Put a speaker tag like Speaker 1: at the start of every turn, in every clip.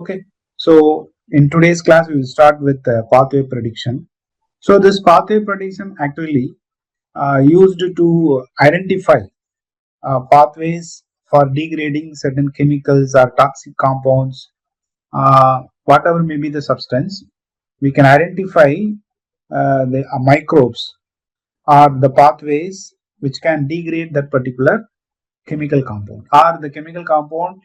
Speaker 1: Okay, so in today's class we will start with pathway prediction. So this pathway prediction actually used to identify pathways for degrading certain chemicals or toxic compounds, whatever may be the substance. We can identify the microbes or the pathways which can degrade that particular chemical compound, or the chemical compound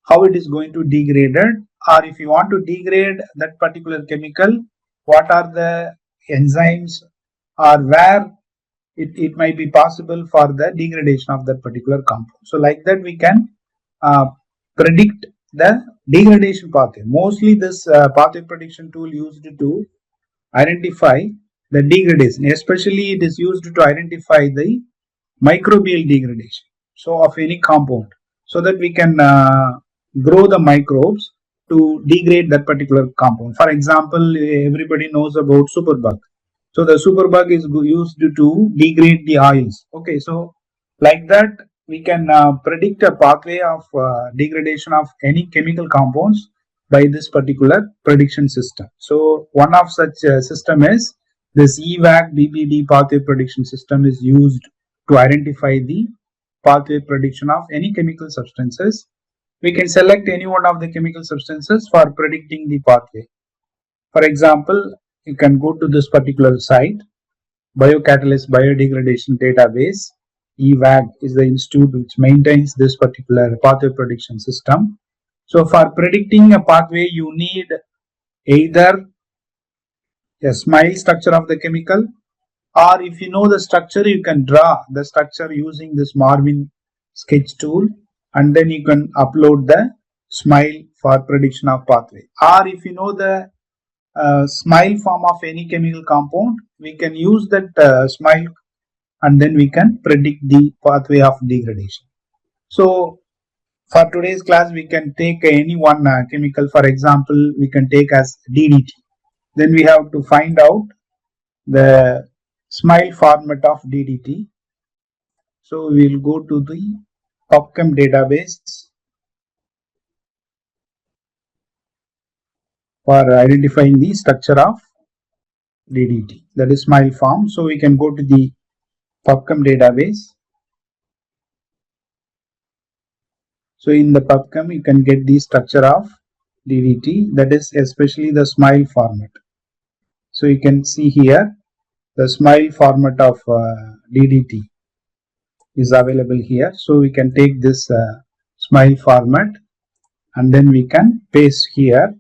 Speaker 1: how it is going to degrade it, or if you want to degrade that particular chemical, what are the enzymes or where it might be possible for the degradation of that particular compound. So like that we can uh, predict the degradation pathway. Mostly this pathway prediction tool used to identify the degradation, especially it is used to identify the microbial degradation, so of any compound, so that we can grow the microbes to degrade that particular compound. For example, everybody knows about superbug. So the superbug is used to degrade the oils. Okay, so like that we can predict a pathway of degradation of any chemical compounds by this particular prediction system. So one of such system is this EAWAG BBD pathway prediction system is used to identify the pathway prediction of any chemical substances. We can select any one of the chemical substances for predicting the pathway. For example, you can go to this particular site, Biocatalyst Biodegradation Database. EAWAG is the institute which maintains this particular pathway prediction system. So for predicting a pathway, you need either a smile structure of the chemical, or if you know the structure, you can draw the structure using this Marvin sketch tool, and then you can upload the smile for prediction of pathway. Or if you know the smile form of any chemical compound, we can use that smile and then we can predict the pathway of degradation. So for today's class we can take any one chemical. For example, we can take as DDT. Then we have to find out the smile format of DDT. So we will go to the PubChem database for identifying the structure of DDT, that is smile form. So we can go to the PubChem database. So in the PubChem you can get the structure of DDT, that is especially the smile format. So you can see here the smile format of DDT is available here. So we can take this smile format and then we can paste here.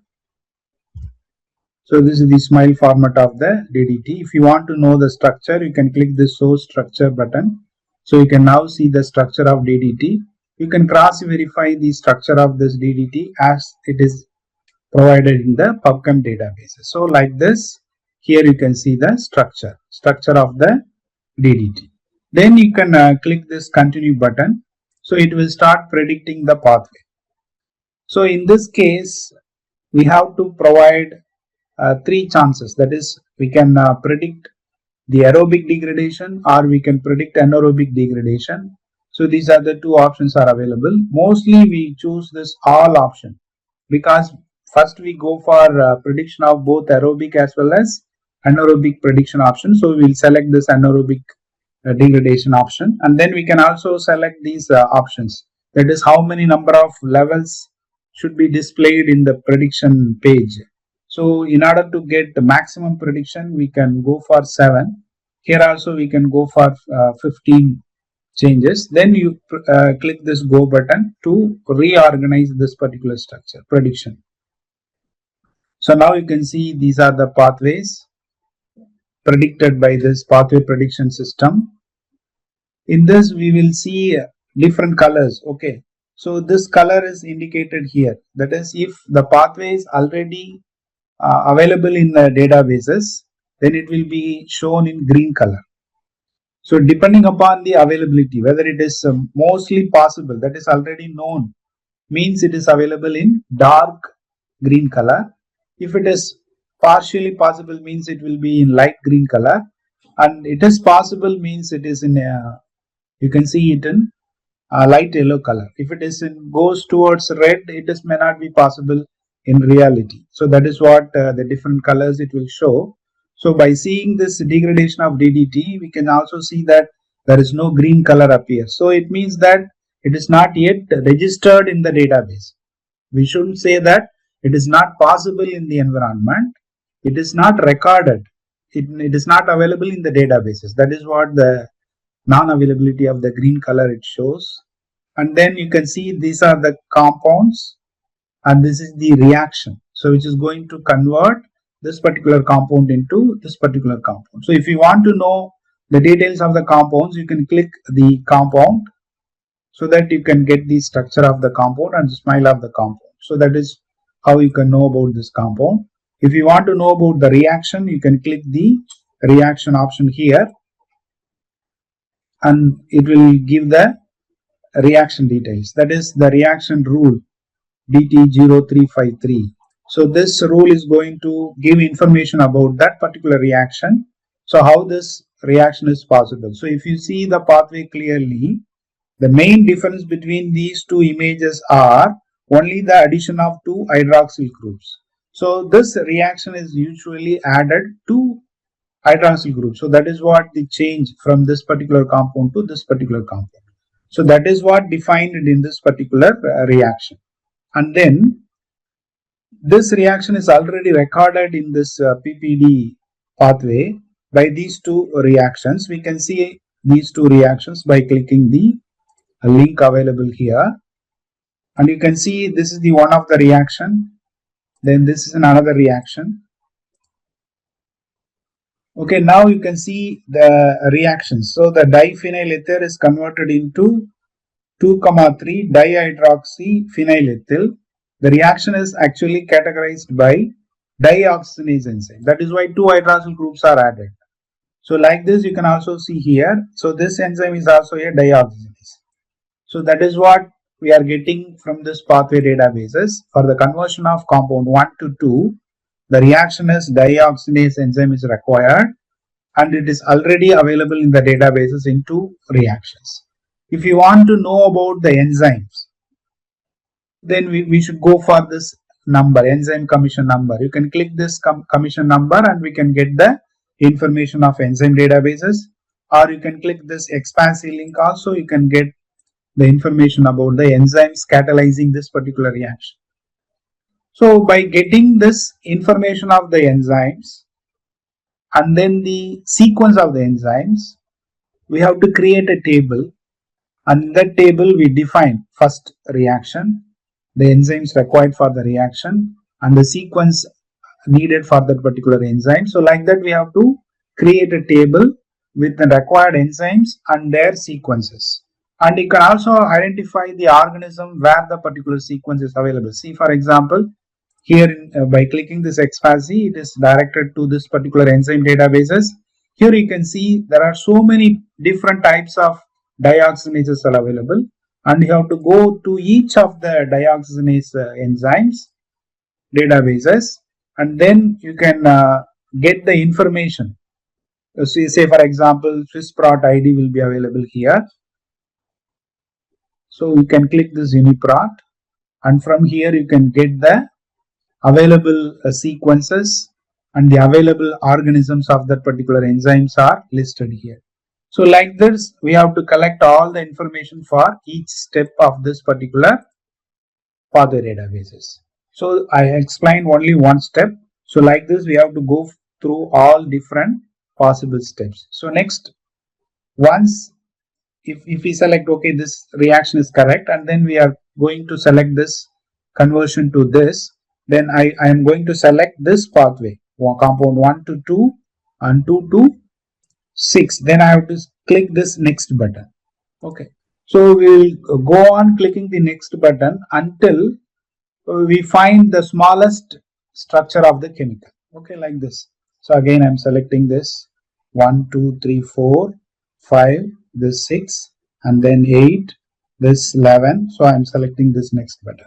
Speaker 1: So this is the smile format of the DDT. If you want to know the structure, you can click the show structure button. So you can now see the structure of DDT. You can cross verify the structure of this DDT as it is provided in the PubChem databases. So like this, here you can see the structure of the DDT. Then you can click this continue button. So it will start predicting the pathway. So in this case, we have to provide three chances. That is, we can predict the aerobic degradation or we can predict anaerobic degradation. So these are the two options are available. Mostly we choose this all option because first we go for prediction of both aerobic as well as anaerobic prediction option. So we will select this anaerobic degradation option, and then we can also select these options. That is how many number of levels should be displayed in the prediction page. So in order to get the maximum prediction, we can go for 7. Here also we can go for 15 changes. Then you click this go button to reorganize this particular structure prediction. So now you can see these are the pathways predicted by this pathway prediction system. In this we will see different colors. Okay, so this color is indicated here. That is, if the pathway is already available in the databases, then it will be shown in green color. So depending upon the availability, whether it is mostly possible, that is already known, means it is available in dark green color. If it is partially possible, means it will be in light green color, and it is possible means it is in you can see it in light yellow color. If it is in goes towards red, it is may not be possible in reality. So that is what the different colors it will show. So by seeing this degradation of DDT, we can also see that there is no green color appear. So it means that it is not yet registered in the database. We shouldn't say that it is not possible in the environment. It is not recorded. It is not available in the databases. That is what the non-availability of the green color it shows. And then you can see these are the compounds and this is the reaction. So which is going to convert this particular compound into this particular compound. So if you want to know the details of the compounds, you can click the compound so that you can get the structure of the compound and smile of the compound. So that is how you can know about this compound. If you want to know about the reaction, you can click the reaction option here and it will give the reaction details. That is the reaction rule DT0353. So this rule is going to give information about that particular reaction. So how this reaction is possible. So if you see the pathway clearly, the main difference between these two images are only the addition of two hydroxyl groups. So this reaction is usually added to hydroxyl group. So that is what the change from this particular compound to this particular compound. So that is what defined in this particular reaction. And then this reaction is already recorded in this PPD pathway by these two reactions. We can see these two reactions by clicking the link available here. And you can see this is the one of the reaction. Then this is another reaction. Okay, now you can see the reactions. So the diphenyl ether is converted into 2,3 dihydroxyphenylethyl. The reaction is actually categorized by dioxygenase enzyme. That is why two hydroxyl groups are added. So like this you can also see here. So this enzyme is also a dioxygenase. So that is what we are getting from this pathway databases. For the conversion of compound 1 to 2, the reaction is dioxygenase enzyme is required and it is already available in the databases in two reactions. If you want to know about the enzymes, then we should go for this number, enzyme commission number. You can click this commission number and we can get the information of enzyme databases, or you can click this expansive link also, you can get the information about the enzymes catalyzing this particular reaction. So by getting this information of the enzymes and then the sequence of the enzymes, we have to create a table, and in that table we define first reaction, the enzymes required for the reaction and the sequence needed for that particular enzyme. So like that we have to create a table with the required enzymes and their sequences. And you can also identify the organism where the particular sequence is available. See, for example, here by clicking this XFASI, it is directed to this particular enzyme databases. Here you can see there are so many different types of dioxygenases are available, and you have to go to each of the dioxygenase enzymes databases, and then you can get the information. So say for example, SwissProt ID will be available here. So you can click this UniProt, and from here you can get the available sequences and the available organisms of that particular enzymes are listed here. So like this, we have to collect all the information for each step of this particular pathway databases. So I explained only one step. So like this, we have to go through all different possible steps. So next, once if we select, okay, this reaction is correct, and then we are going to select this conversion to this, then I am going to select this pathway, compound 1 to 2 and 2 to 6. Then I have to click this next button. Okay, so we will go on clicking the next button until we find the smallest structure of the chemical. Okay, like this. So again I am selecting this 1, 2, 3, 4, 5, this 6, and then 8, this 11. So I am selecting this next button.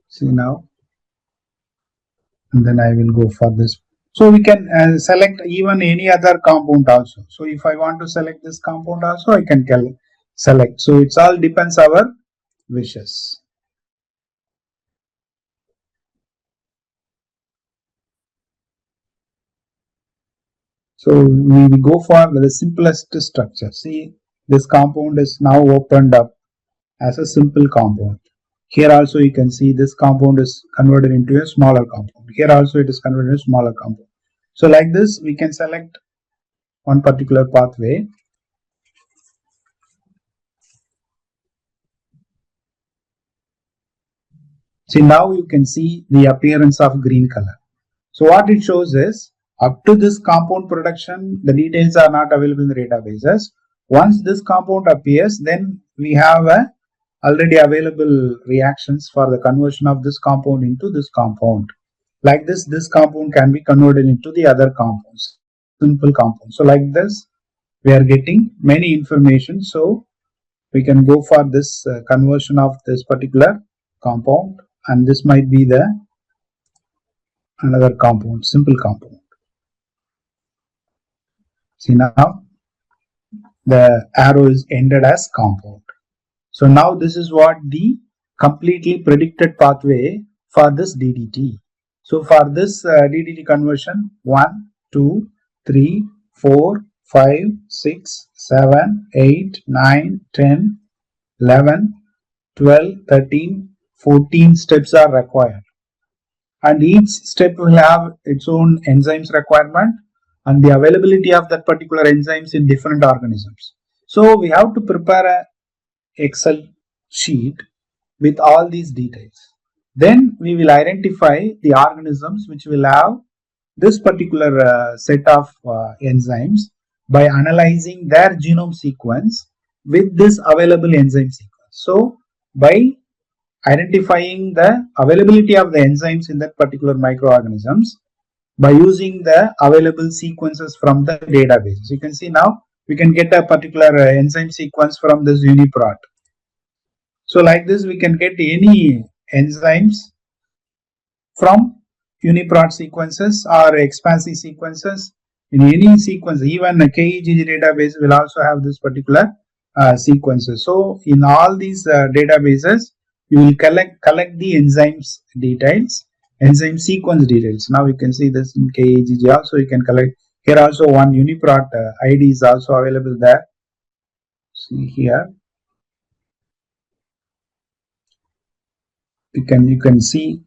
Speaker 1: See now, and then I will go for this. So we can select even any other compound also. So if I want to select this compound also, I can select. So it's all depends our wishes. So we go for the simplest structure. See, this compound is now opened up as a simple compound. Here also you can see this compound is converted into a smaller compound. Here also it is converted into a smaller compound. So like this we can select one particular pathway. See, now you can see the appearance of green color. So what it shows is up to this compound production, the details are not available in the databases. Once this compound appears, then we have a already available reactions for the conversion of this compound into this compound. Like this compound can be converted into the other compounds, simple compounds. So like this, we are getting many information. So we can go for this conversion of this particular compound, and this might be the another compound, simple compound. See, now the arrow is ended as compound. So now this is what the completely predicted pathway for this DDT. So for this DDT conversion, 1, 2, 3, 4, 5, 6, 7, 8, 9, 10, 11, 12, 13, 14 steps are required. And each step will have its own enzymes requirement and the availability of that particular enzymes in different organisms. So we have to prepare a Excel sheet with all these details. Then we will identify the organisms which will have this particular set of enzymes by analyzing their genome sequence with this available enzyme sequence. So by identifying the availability of the enzymes in that particular microorganisms by using the available sequences from the database. So you can see now we can get a particular enzyme sequence from this UniProt. So like this we can get any enzymes from UniProt sequences or expansive sequences in any sequence. Even a KEGG database will also have this particular sequences. So in all these databases you will collect the enzymes details, enzyme sequence details. Now you can see this in KEGG also you can collect. Here also one UniProt ID is also available there. See here. You can see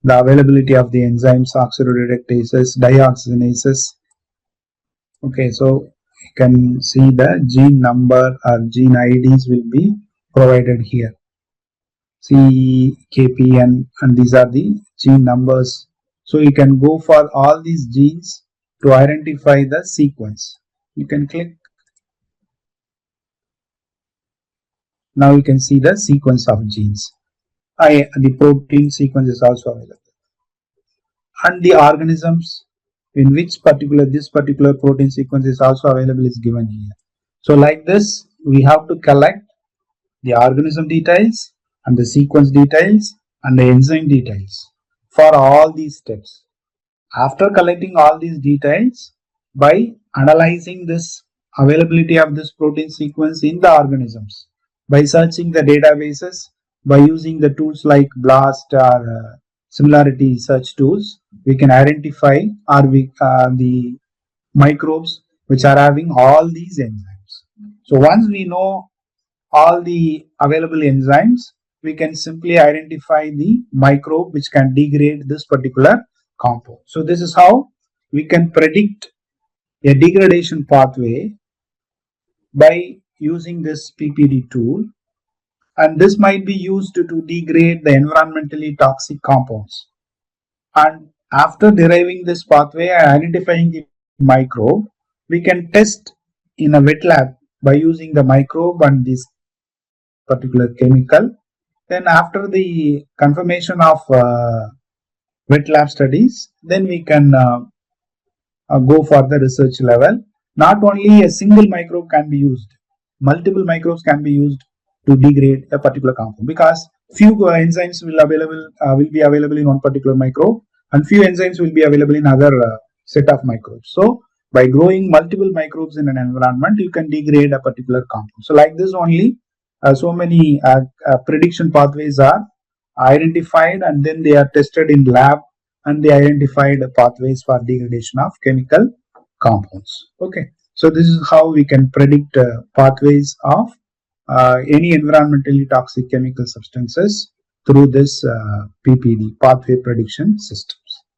Speaker 1: the availability of the enzymes, oxidoreductases, dioxygenases. Okay, so you can see the gene number or gene IDs will be provided here. CKPN, and these are the gene numbers. So you can go for all these genes to identify the sequence. You can click. Now you can see the sequence of genes. The protein sequence is also available. And the organisms in which this particular protein sequence is also available is given here. So like this we have to collect the organism details and the sequence details and the enzyme details for all these steps. After collecting all these details, by analyzing this availability of this protein sequence in the organisms, by searching the databases, by using the tools like BLAST or similarity search tools, we can identify the microbes which are having all these enzymes. So once we know all the available enzymes, we can simply identify the microbe which can degrade this particular compound. So this is how we can predict a degradation pathway by using this PPD tool, and this might be used to degrade the environmentally toxic compounds. And after deriving this pathway and identifying the microbe, we can test in a wet lab by using the microbe and this particular chemical. Then after the confirmation of wet lab studies, then we can go for the research level. Not only a single microbe can be used, multiple microbes can be used to degrade a particular compound, because few enzymes will be available in one particular microbe and few enzymes will be available in other set of microbes. So by growing multiple microbes in an environment, you can degrade a particular compound. So like this only so many prediction pathways are identified, and then they are tested in lab, and they identified pathways for degradation of chemical compounds. Okay, so this is how we can predict pathways of any environmentally toxic chemical substances through this PPD, pathway prediction system.